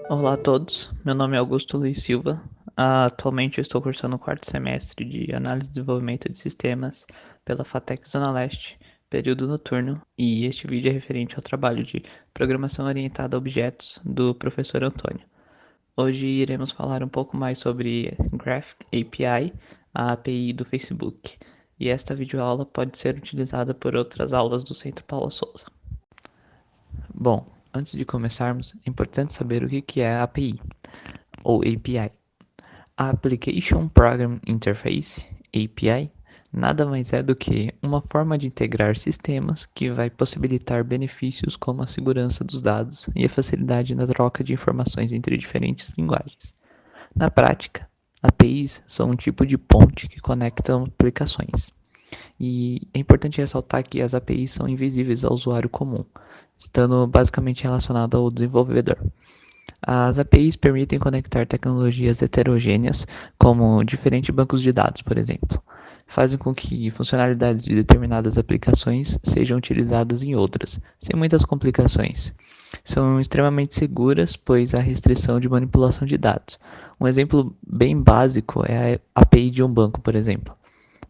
Olá a todos, meu nome é Augusto Luiz Silva. Atualmente eu estou cursando o quarto semestre de Análise e Desenvolvimento de Sistemas pela FATEC Zona Leste, período noturno, e este vídeo é referente ao trabalho de Programação Orientada a Objetos do professor Antônio. Hoje iremos falar um pouco mais sobre Graph API, a API do Facebook, e esta videoaula pode ser utilizada por outras aulas do Centro Paula Souza. Bom, antes de começarmos, é importante saber o que é a API, ou API. A Application Program Interface, API, nada mais é do que uma forma de integrar sistemas que vai possibilitar benefícios como a segurança dos dados e a facilidade na troca de informações entre diferentes linguagens. Na prática, APIs são um tipo de ponte que conectam aplicações. E é importante ressaltar que as APIs são invisíveis ao usuário comum, estando basicamente relacionado ao desenvolvedor. As APIs permitem conectar tecnologias heterogêneas, como diferentes bancos de dados, por exemplo. Fazem com que funcionalidades de determinadas aplicações sejam utilizadas em outras, sem muitas complicações. São extremamente seguras, pois há restrição de manipulação de dados. Um exemplo bem básico é a API de um banco, por exemplo.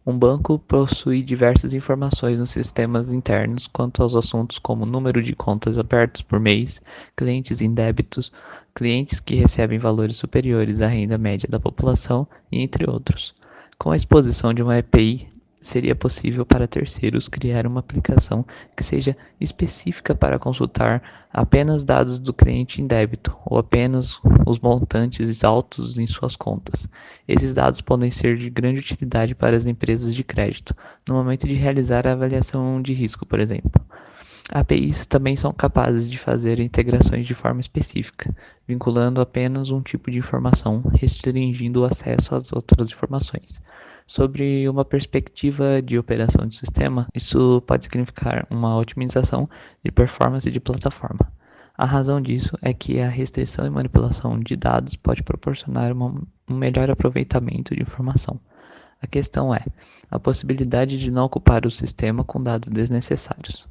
Um banco possui diversas informações nos sistemas internos quanto aos assuntos como número de contas abertas por mês, clientes em débitos, clientes que recebem valores superiores à renda média da população, e entre outros. Com a exposição de uma API, seria possível para terceiros criar uma aplicação que seja específica para consultar apenas dados do cliente em débito ou apenas os montantes altos em suas contas. Esses dados podem ser de grande utilidade para as empresas de crédito, no momento de realizar a avaliação de risco, por exemplo. APIs também são capazes de fazer integrações de forma específica, vinculando apenas um tipo de informação, restringindo o acesso às outras informações. Sobre uma perspectiva de operação de sistema, isso pode significar uma otimização de performance de plataforma. A razão disso é que a restrição e manipulação de dados pode proporcionar um melhor aproveitamento de informação. A questão é a possibilidade de não ocupar o sistema com dados desnecessários.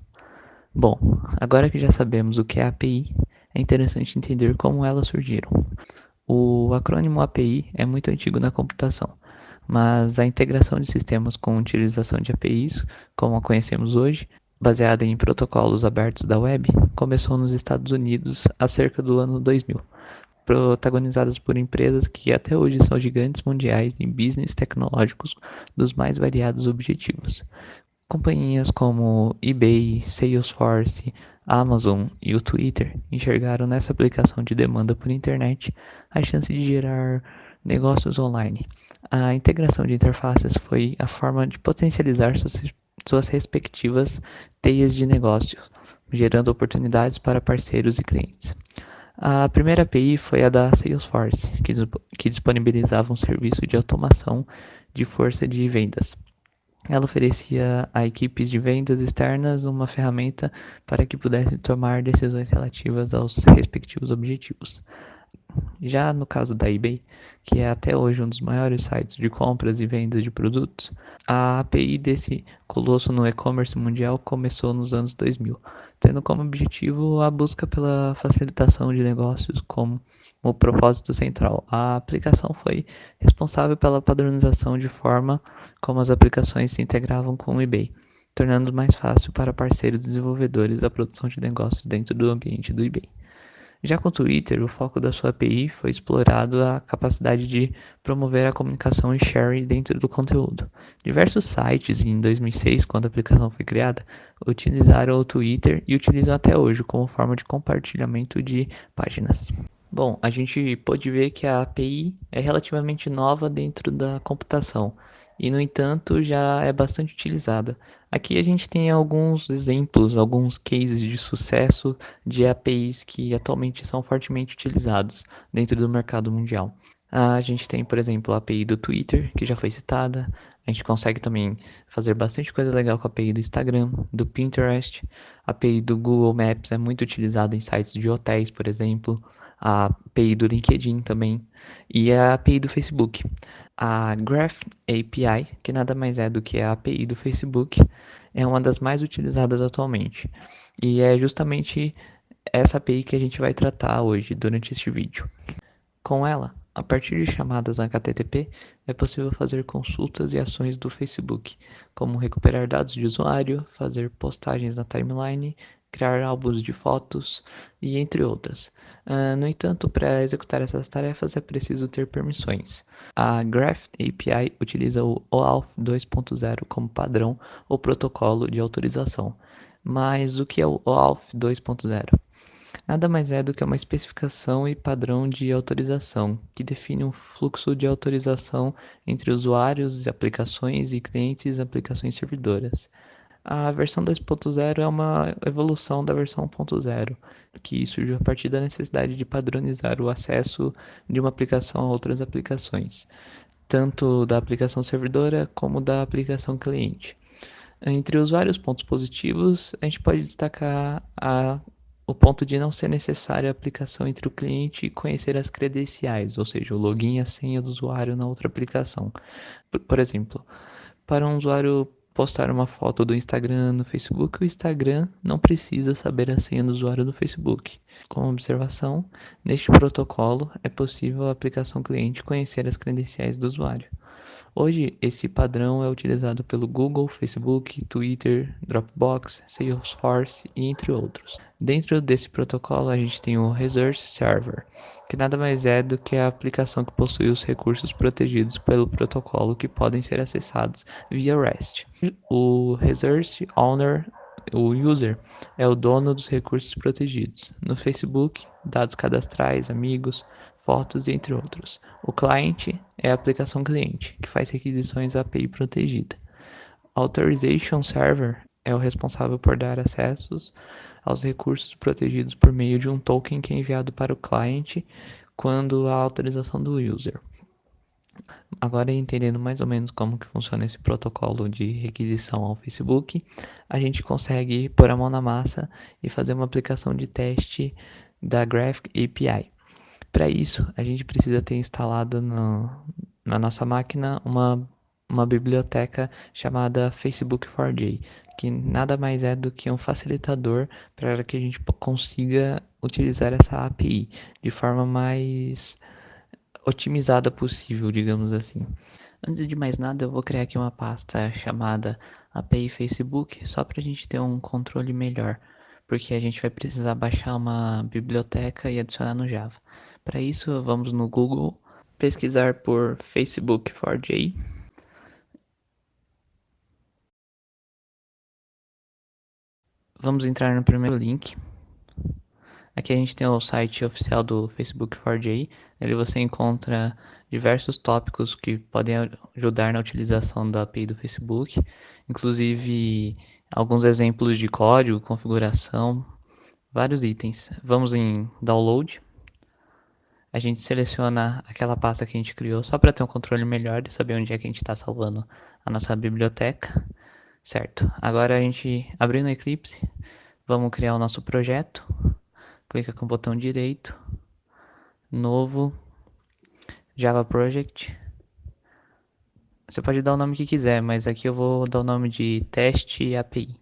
Bom, agora que já sabemos o que é API, é interessante entender como elas surgiram. O acrônimo API é muito antigo na computação, mas a integração de sistemas com utilização de APIs, como a conhecemos hoje, baseada em protocolos abertos da web, começou nos Estados Unidos há cerca do ano 2000, protagonizadas por empresas que até hoje são gigantes mundiais em business tecnológicos dos mais variados objetivos. Companhias como eBay, Salesforce, Amazon e o Twitter enxergaram nessa aplicação de demanda por internet a chance de gerar negócios online. A integração de interfaces foi a forma de potencializar suas respectivas teias de negócios, gerando oportunidades para parceiros e clientes. A primeira API foi a da Salesforce, que disponibilizava um serviço de automação de força de vendas. Ela oferecia a equipes de vendas externas uma ferramenta para que pudessem tomar decisões relativas aos respectivos objetivos. Já no caso da eBay, que é até hoje um dos maiores sites de compras e vendas de produtos, a API desse colosso no e-commerce mundial começou nos anos 2000, tendo como objetivo a busca pela facilitação de negócios como o propósito central. A aplicação foi responsável pela padronização de forma como as aplicações se integravam com o eBay, tornando mais fácil para parceiros desenvolvedores a produção de negócios dentro do ambiente do eBay. Já com o Twitter, o foco da sua API foi explorado a capacidade de promover a comunicação e sharing dentro do conteúdo. Diversos sites, em 2006, quando a aplicação foi criada, utilizaram o Twitter e utilizam até hoje como forma de compartilhamento de páginas. Bom, a gente pode ver que a API é relativamente nova dentro da computação e, no entanto, já é bastante utilizada. Aqui a gente tem alguns exemplos, alguns cases de sucesso de APIs que atualmente são fortemente utilizados dentro do mercado mundial. A gente tem, por exemplo, a API do Twitter, que já foi citada. A gente consegue também fazer bastante coisa legal com a API do Instagram, do Pinterest. A API do Google Maps é muito utilizada em sites de hotéis, por exemplo. A API do LinkedIn também. E a API do Facebook. A Graph API, que nada mais é do que a API do Facebook, é uma das mais utilizadas atualmente. E é justamente essa API que a gente vai tratar hoje durante este vídeo. Com ela, a partir de chamadas HTTP, é possível fazer consultas e ações do Facebook, como recuperar dados de usuário, fazer postagens na timeline, criar álbuns de fotos e entre outras. No entanto, para executar essas tarefas é preciso ter permissões. A Graph API utiliza o OAuth 2.0 como padrão ou protocolo de autorização. Mas o que é o OAuth 2.0? Nada mais é do que uma especificação e padrão de autorização, que define um fluxo de autorização entre usuários, aplicações e clientes e aplicações servidoras. A versão 2.0 é uma evolução da versão 1.0, que surgiu a partir da necessidade de padronizar o acesso de uma aplicação a outras aplicações, tanto da aplicação servidora como da aplicação cliente. Entre os vários pontos positivos, a gente pode destacar o ponto de não ser necessária a aplicação entre o cliente e conhecer as credenciais, ou seja, o login e a senha do usuário na outra aplicação. Por exemplo, para um usuário postar uma foto do Instagram no Facebook, o Instagram não precisa saber a senha do usuário do Facebook. Como observação, neste protocolo é possível a aplicação cliente conhecer as credenciais do usuário. Hoje, esse padrão é utilizado pelo Google, Facebook, Twitter, Dropbox, Salesforce e entre outros. Dentro desse protocolo, a gente tem o Resource Server, que nada mais é do que a aplicação que possui os recursos protegidos pelo protocolo que podem ser acessados via REST. O Resource Owner, o user, é o dono dos recursos protegidos. No Facebook, dados cadastrais, amigos, fotos, entre outros. O cliente é a aplicação cliente, que faz requisições API protegida. Authorization Server é o responsável por dar acessos aos recursos protegidos por meio de um token que é enviado para o cliente quando há autorização do user. Agora, entendendo mais ou menos como que funciona esse protocolo de requisição ao Facebook, a gente consegue pôr a mão na massa e fazer uma aplicação de teste da Graph API. Para isso, a gente precisa ter instalado na nossa máquina uma biblioteca chamada Facebook 4J, que nada mais é do que um facilitador para que a gente consiga utilizar essa API de forma mais otimizada possível, digamos assim. Antes de mais nada, eu vou criar aqui uma pasta chamada API Facebook, só para a gente ter um controle melhor, porque a gente vai precisar baixar uma biblioteca e adicionar no Java. Para isso, vamos no Google, pesquisar por Facebook 4J. Vamos entrar no primeiro link. Aqui a gente tem o site oficial do Facebook 4J. Nele você encontra diversos tópicos que podem ajudar na utilização da API do Facebook, inclusive alguns exemplos de código, configuração, vários itens. Vamos em Download. A gente seleciona aquela pasta que a gente criou só para ter um controle melhor de saber onde é que a gente está salvando a nossa biblioteca. Certo. Agora a gente abrindo o Eclipse, vamos criar o nosso projeto. Clica com o botão direito, novo, Java Project. Você pode dar o nome que quiser, mas aqui eu vou dar o nome de teste API.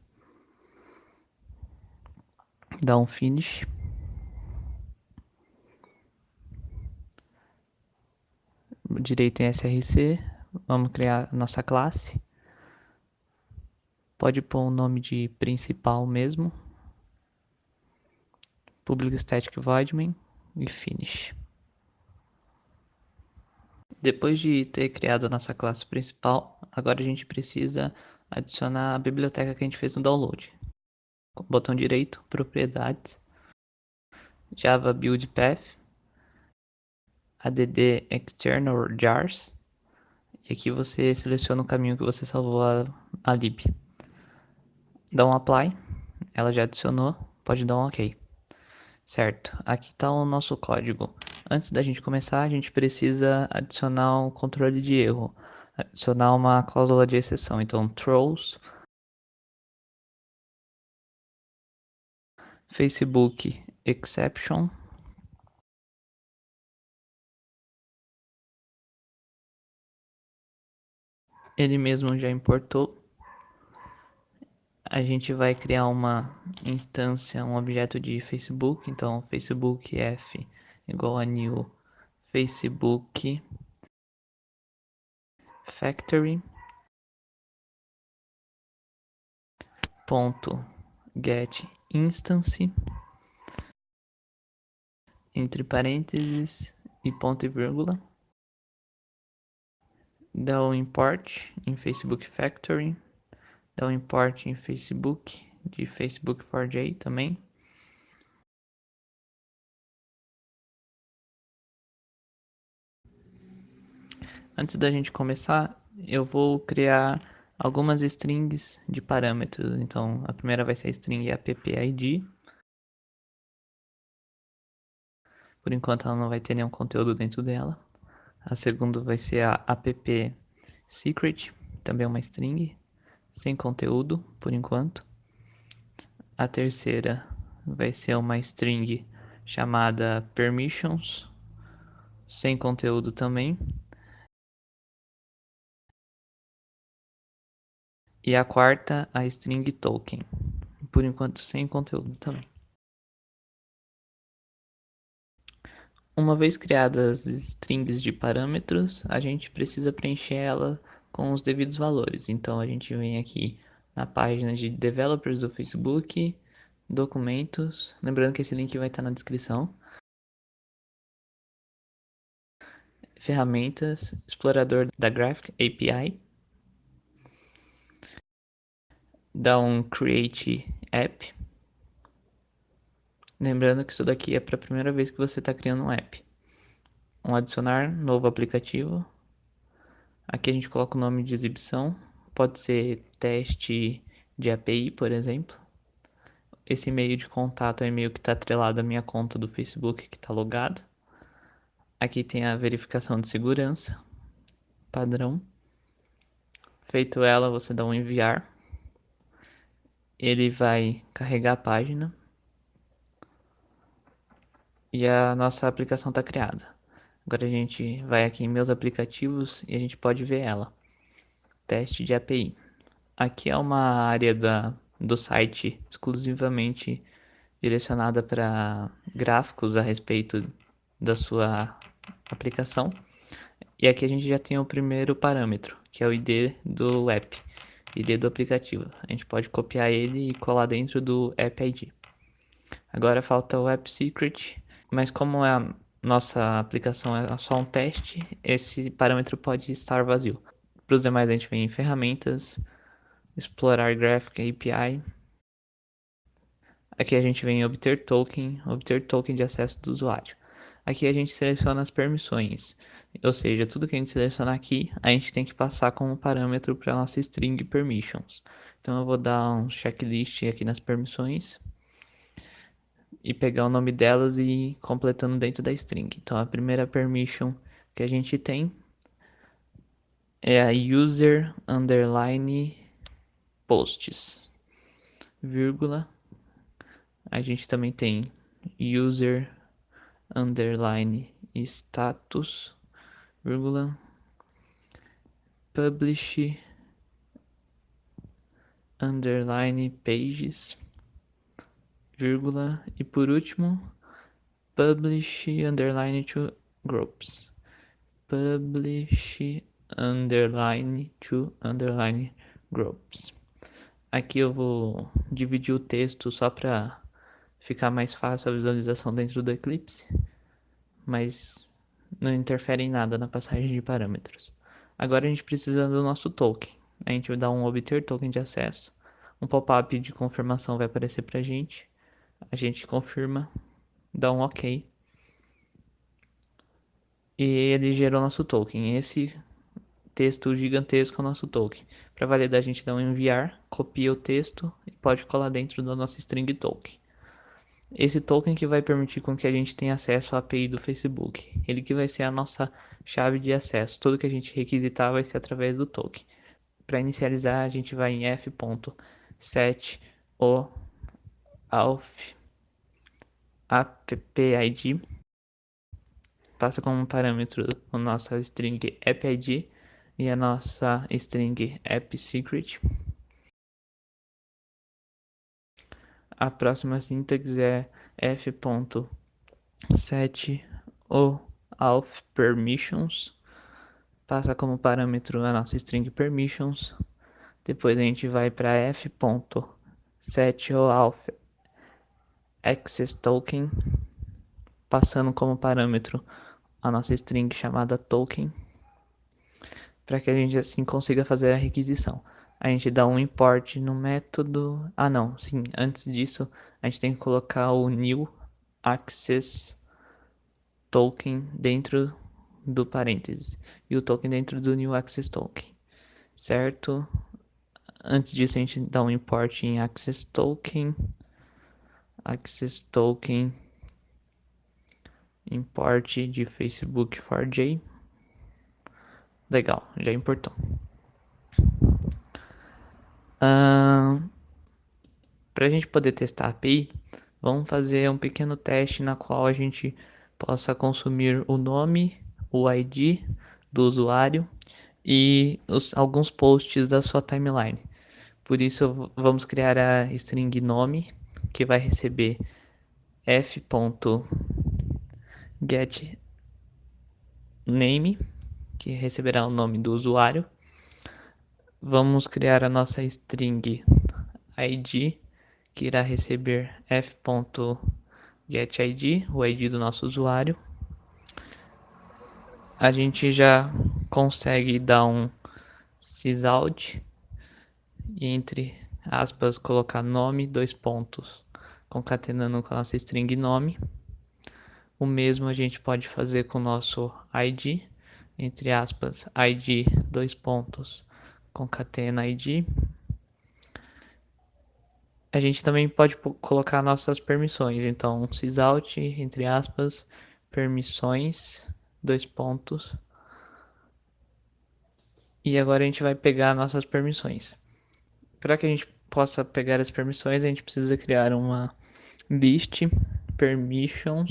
Dá um finish. Direito em SRC. Vamos criar nossa classe. Pode pôr o nome de principal mesmo. Public Static Void Main e finish. Depois de ter criado a nossa classe principal, agora a gente precisa adicionar a biblioteca que a gente fez no download. Botão direito, propriedades, Java Build Path, add external jars, e aqui você seleciona o caminho que você salvou a lib. Dá um apply, ela já adicionou, pode dar um ok. Certo, aqui está o nosso código. Antes da gente começar, a gente precisa adicionar um controle de erro, adicionar uma cláusula de exceção. Então, throws Facebook exception. Ele mesmo já importou. A gente vai criar uma instância, um objeto de Facebook. Então, Facebook f igual a new Facebook factory ponto get instance entre parênteses e ponto e vírgula. Dá um import em Facebook factory. Dá um import em Facebook de Facebook 4J também. Antes da gente começar, eu vou criar algumas strings de parâmetros. Então, a primeira vai ser a string appid. Por enquanto, ela não vai ter nenhum conteúdo dentro dela. A segunda vai ser a app secret, também uma string, sem conteúdo, por enquanto. A terceira vai ser uma string chamada permissions, sem conteúdo também. E a quarta, a string token, por enquanto sem conteúdo também. Uma vez criadas as strings de parâmetros, a gente precisa preencher ela com os devidos valores. Então a gente vem aqui na página de developers do Facebook, documentos, lembrando que esse link vai estar na descrição, ferramentas, explorador da Graphic API, dá um create app. Lembrando que isso daqui é para a primeira vez que você está criando um app. Um adicionar novo aplicativo. Aqui a gente coloca o nome de exibição. Pode ser teste de API, por exemplo. Esse e-mail de contato é o e-mail que está atrelado à minha conta do Facebook que está logado. Aqui tem a verificação de segurança, padrão. Feito ela, você dá um enviar. Ele vai carregar a página. E a nossa aplicação está criada. Agora a gente vai aqui em meus aplicativos e a gente pode ver ela. Teste de API. Aqui é uma área do site exclusivamente direcionada para gráficos a respeito da sua aplicação. E aqui a gente já tem o primeiro parâmetro, que é o ID do app, ID do aplicativo. A gente pode copiar ele e colar dentro do App ID. Agora falta o App Secret, mas como a nossa aplicação é só um teste, esse parâmetro pode estar vazio. Para os demais a gente vem em ferramentas, explorar Graphic API. Aqui a gente vem em obter token de acesso do usuário. Aqui a gente seleciona as permissões, ou seja, tudo que a gente selecionar aqui, a gente tem que passar como parâmetro para a nossa string permissions. Então eu vou dar um checklist aqui nas permissões e pegar o nome delas e ir completando dentro da string. Então a primeira permission que a gente tem é a user underline posts, vírgula. A gente também tem user underline status, vírgula, publish underline pages, vírgula, e por último, publish underline to groups, publish underline to underline groups. Aqui eu vou dividir o texto só para ficar mais fácil a visualização dentro do Eclipse, mas não interfere em nada na passagem de parâmetros. Agora a gente precisa do nosso token. A gente vai dar um obter token de acesso. Um pop-up de confirmação vai aparecer para a gente confirma, dá um OK. E ele gerou nosso token. Esse texto gigantesco é o nosso token. Para validar, a gente dá um enviar, copia o texto e pode colar dentro da nossa string token. Esse token que vai permitir com que a gente tenha acesso à API do Facebook. Ele que vai ser a nossa chave de acesso. Tudo que a gente requisitar vai ser através do token. Para inicializar, a gente vai em f.set o auth appid, passa como parâmetro a nossa string appid e a nossa string appsecret. A próxima sintaxe é f.set o auth permissions. Passa como parâmetro a nossa string permissions. Depois a gente vai para f.set o auth access token, passando como parâmetro a nossa string chamada token, para que a gente assim consiga fazer a requisição. A gente dá um import no método. Antes disso, a gente tem que colocar o new access token dentro do parênteses e o token dentro do new access token, certo? Antes disso, a gente dá um import em access token, import de Facebook for J. Legal, já importou. Para a gente poder testar a API, vamos fazer um pequeno teste na qual a gente possa consumir o nome, o ID do usuário e alguns posts da sua timeline. Por isso, vamos criar a string nome, que vai receber f.getName, que receberá o nome do usuário. Vamos criar a nossa string ID, que irá receber f.getID, o ID do nosso usuário. A gente já consegue dar um sysout e entre aspas colocar nome, dois pontos, concatenando com a nossa string nome. O mesmo a gente pode fazer com o nosso ID, entre aspas, ID, dois pontos, concatena ID. A gente também pode colocar nossas permissões, então sysout, entre aspas, permissões, dois pontos. E agora a gente vai pegar nossas permissões. Para que a gente possa pegar as permissões, a gente precisa criar uma list permission,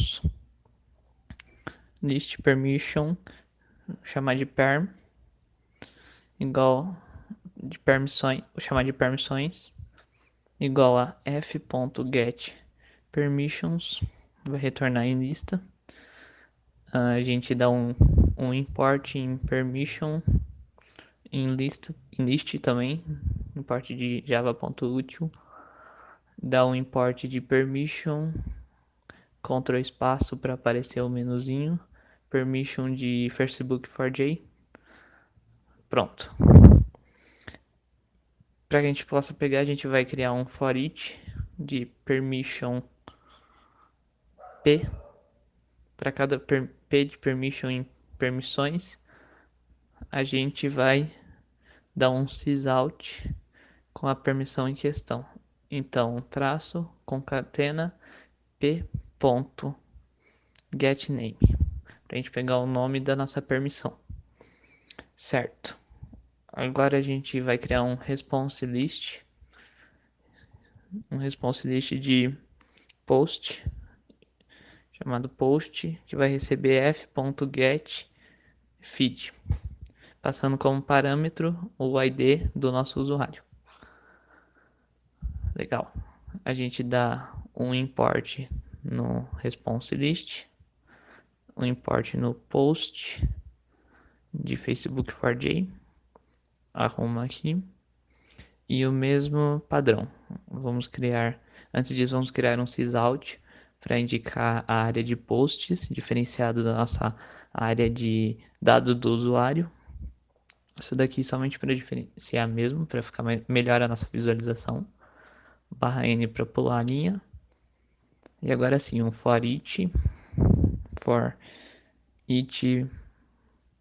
chamar de perm, igual de permissões, chamar de permissões, igual a f.get permissions, vai retornar em lista. A gente dá um import em permission, em list também, import de java.util, dá um import de permission, Ctrl espaço para aparecer o menuzinho, permission de Facebook for J. Pronto. Para que a gente possa pegar, a gente vai criar um for each de permission p. Para cada p de permission em permissões, a gente vai dar um sysout com a permissão em questão. Então, traço, concatena, p.getName, para a gente pegar o nome da nossa permissão. Certo. Agora a gente vai criar um response list de post, chamado post, que vai receber f.getFeed, passando como parâmetro o ID do nosso usuário. Legal. A gente dá um import no response list, um import no post de Facebook for J, arruma aqui, e o mesmo padrão. Antes disso, vamos criar um sysout para indicar a área de posts, diferenciado da nossa área de dados do usuário. Isso daqui somente para diferenciar mesmo, para ficar melhor a nossa visualização. /n para pular a linha. E agora sim, um for each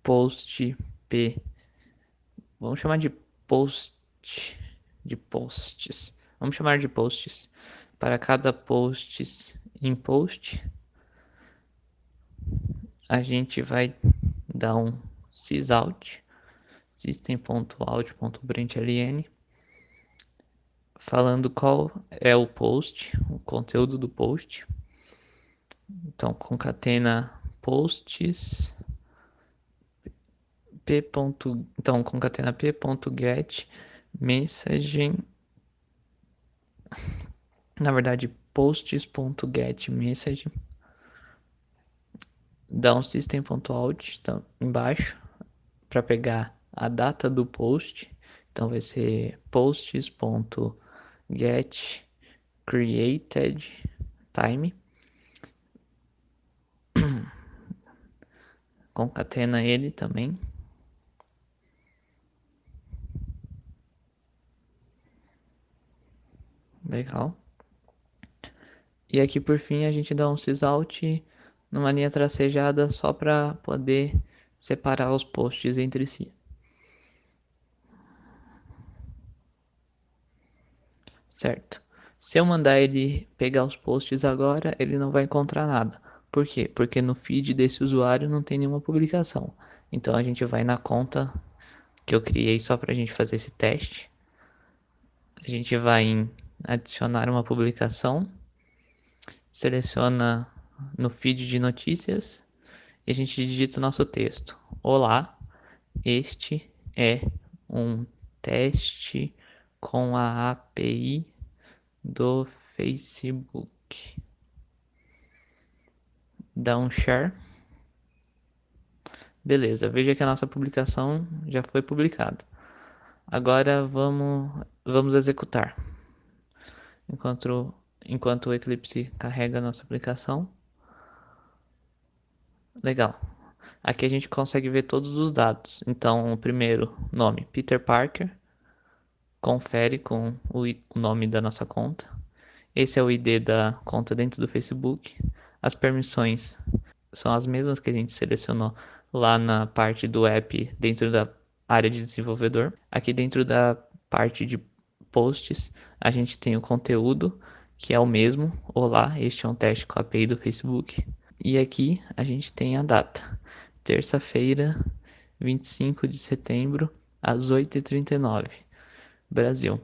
post p. Vamos chamar de posts. Vamos chamar de posts. Para cada posts em post, a gente vai dar um sysout, system.out.println, falando qual é o post, o conteúdo do post. Então, concatena posts concatena p.get messaging na verdade, posts.getMessage, dá um system.out então, embaixo para pegar a data do post. Então vai ser posts.getCreatedTime. Concatena ele também. Legal. E aqui por fim a gente dá um sysout numa linha tracejada só para poder separar os posts entre si. Certo. Se eu mandar ele pegar os posts agora, ele não vai encontrar nada. Por quê? Porque no feed desse usuário não tem nenhuma publicação. Então a gente vai na conta que eu criei só para a gente fazer esse teste. A gente vai em adicionar uma publicação, seleciona no feed de notícias e a gente digita o nosso texto. Olá, este é um teste com a API do Facebook. Dá um share. Beleza, veja que a nossa publicação já foi publicada. Agora vamos executar. Enquanto o Eclipse carrega a nossa aplicação. Legal. Aqui a gente consegue ver todos os dados. Então, o primeiro nome, Peter Parker. Confere com o nome da nossa conta. Esse é o ID da conta dentro do Facebook. As permissões são as mesmas que a gente selecionou lá na parte do app dentro da área de desenvolvedor. Aqui dentro da parte de posts, a gente tem o conteúdo, que é o mesmo. Olá, este é um teste com a API do Facebook. E aqui a gente tem a data. Terça-feira, 25 de setembro, às 8h39, Brasil.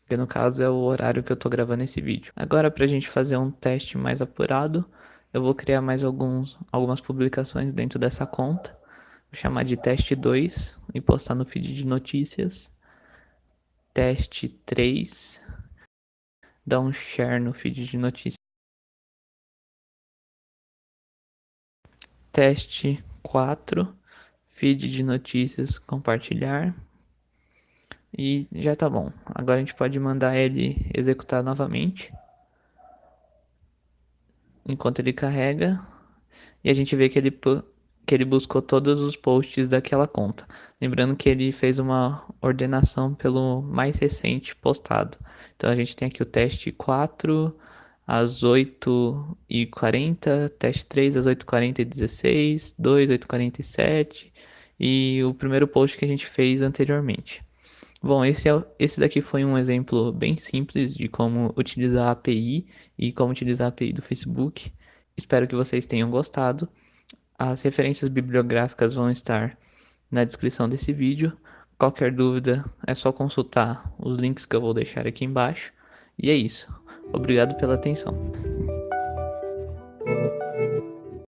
Que no caso é o horário que eu tô gravando esse vídeo. Agora, para a gente fazer um teste mais apurado, eu vou criar mais algumas publicações dentro dessa conta. Vou chamar de teste 2 e postar no feed de notícias. Teste 3, dar um share no feed de notícias. Teste 4, feed de notícias, compartilhar. E já tá bom. Agora a gente pode mandar ele executar novamente. Enquanto ele carrega. E a gente vê que ele buscou todos os posts daquela conta. Lembrando que ele fez uma ordenação pelo mais recente postado. Então a gente tem aqui o teste 4 às 8h40, teste 3 às 8h40 e 16, 2, 8h47 e o primeiro post que a gente fez anteriormente. Bom, esse daqui foi um exemplo bem simples de como utilizar a API e como utilizar a API do Facebook. Espero que vocês tenham gostado. As referências bibliográficas vão estar na descrição desse vídeo. Qualquer dúvida é só consultar os links que eu vou deixar aqui embaixo. E é isso. Obrigado pela atenção.